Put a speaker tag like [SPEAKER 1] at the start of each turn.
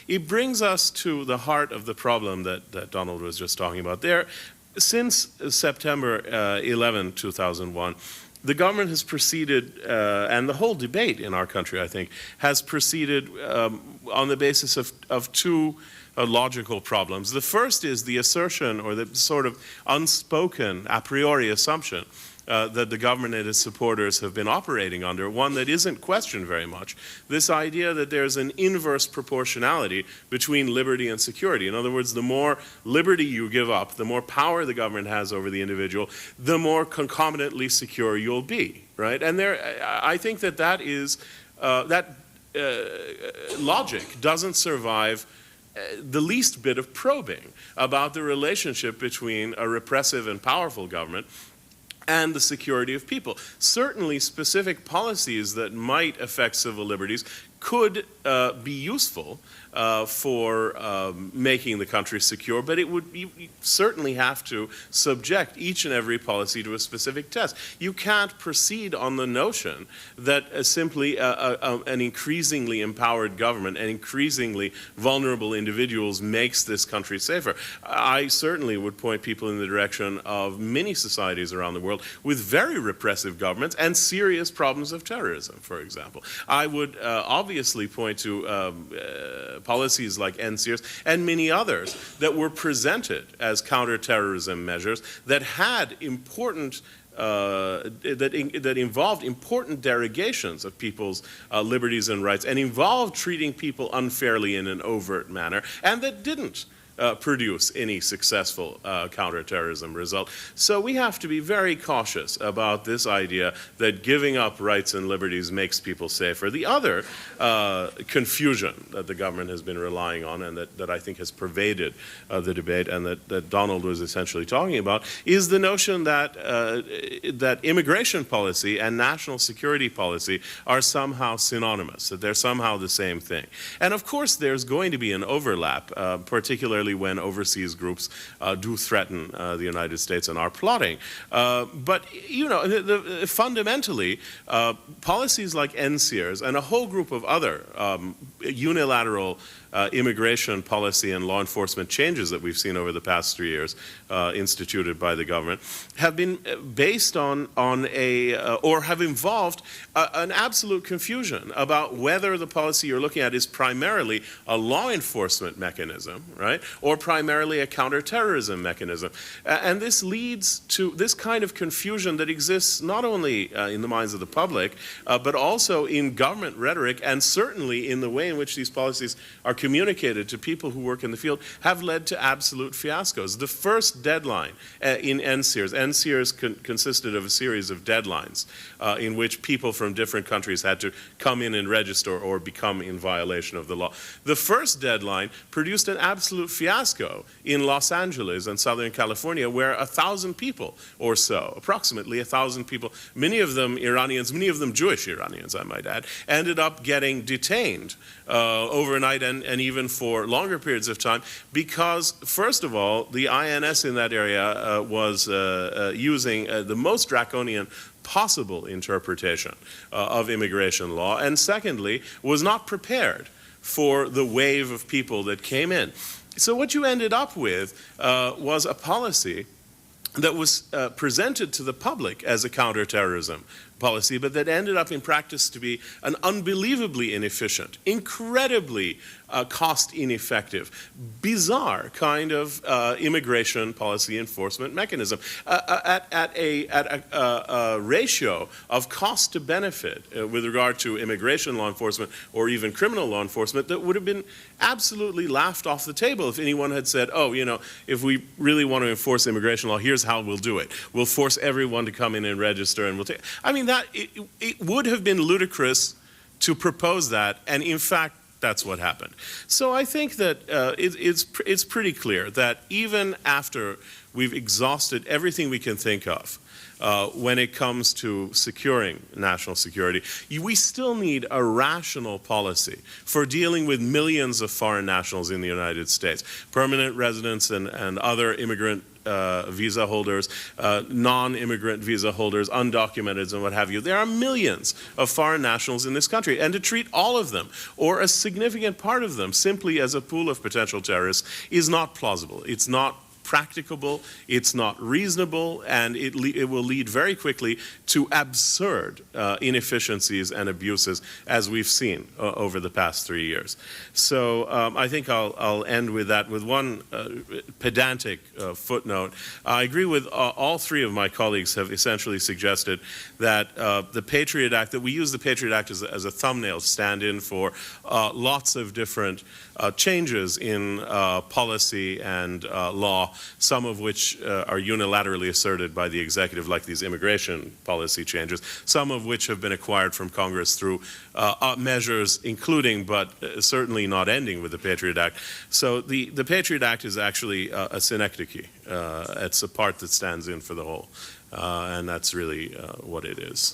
[SPEAKER 1] it brings us to the heart of the problem that Donald was just talking about. Since September 11, 2001, the government has proceeded, and the whole debate in our country, I think, has proceeded on the basis of two logical problems. The first is the assertion, or the sort of unspoken a priori assumption, that the government and its supporters have been operating under, one that isn't questioned very much. This idea that there's an inverse proportionality between liberty and security. In other words, the more liberty you give up, the more power the government has over the individual, the more concomitantly secure you'll be, right? And I think that logic doesn't survive the least bit of probing about the relationship between a repressive and powerful government and the security of people. Certainly, specific policies that might affect civil liberties could be useful for making the country secure, but you certainly have to subject each and every policy to a specific test. You can't proceed on the notion that simply an increasingly empowered government and increasingly vulnerable individuals makes this country safer. I certainly would point people in the direction of many societies around the world with very repressive governments and serious problems of terrorism, for example. I would obviously point to policies like NCERS and many others that were presented as counterterrorism measures that had important that involved important derogations of people's liberties and rights, and involved treating people unfairly in an overt manner, and that didn't produce any successful counterterrorism result. So we have to be very cautious about this idea that giving up rights and liberties makes people safer. The other confusion that the government has been relying on, and that I think has pervaded the debate, and that Donald was essentially talking about, is the notion that that immigration policy and national security policy are somehow synonymous, that they're somehow the same thing. And of course there's going to be an overlap, particularly when overseas groups do threaten the United States and are plotting. But, you know, fundamentally, policies like NCERS and a whole group of other unilateral immigration policy and law enforcement changes that we've seen over the past 3 years instituted by the government have been based on or have involved an absolute confusion about whether the policy you're looking at is primarily a law enforcement mechanism, right, or primarily a counterterrorism mechanism. And this leads to this kind of confusion that exists not only in the minds of the public, but also in government rhetoric, and certainly in the way in which these policies are communicated to people who work in the field, have led to absolute fiascos. The first deadline in NCERS consisted of a series of deadlines in which people from different countries had to come in and register or become in violation of the law. The first deadline produced an absolute fiasco in Los Angeles and Southern California, where 1,000 people or so, approximately 1,000 people, many of them Iranians, many of them Jewish Iranians, I might add, ended up getting detained overnight and even for longer periods of time, because, first of all, the INS in that area was using the most draconian possible interpretation of immigration law, and secondly, was not prepared for the wave of people that came in. So what you ended up with was a policy that was presented to the public as a counterterrorism policy, but that ended up in practice to be an unbelievably inefficient, incredibly cost ineffective, bizarre kind of immigration policy enforcement mechanism at a ratio of cost to benefit with regard to immigration law enforcement or even criminal law enforcement that would have been absolutely laughed off the table if anyone had said, oh, you know, if we really want to enforce immigration law, here's how we'll do it. We'll force everyone to come in and register, and we'll take. I mean, it would have been ludicrous to propose that, and in fact, that's what happened. So I think that it's pretty clear that even after we've exhausted everything we can think of when it comes to securing national security. We still need a rational policy for dealing with millions of foreign nationals in the United States, permanent residents and other immigrant visa holders, non-immigrant visa holders, undocumented and what have you. There are millions of foreign nationals in this country, and to treat all of them or a significant part of them simply as a pool of potential terrorists is not plausible. It's not practicable, it's not reasonable, and it will lead very quickly to absurd inefficiencies and abuses, as we've seen over the past 3 years. So I think I'll end with that, with one pedantic footnote. I agree with all three of my colleagues have essentially suggested that the Patriot Act, that we use the Patriot Act as a thumbnail stand-in for lots of different changes in policy and law, some of which are unilaterally asserted by the executive, like these immigration policy changes, some of which have been acquired from Congress through measures including, but certainly not ending with the Patriot Act. So the Patriot Act is actually a synecdoche. It's a part that stands in for the whole, and that's really what it is.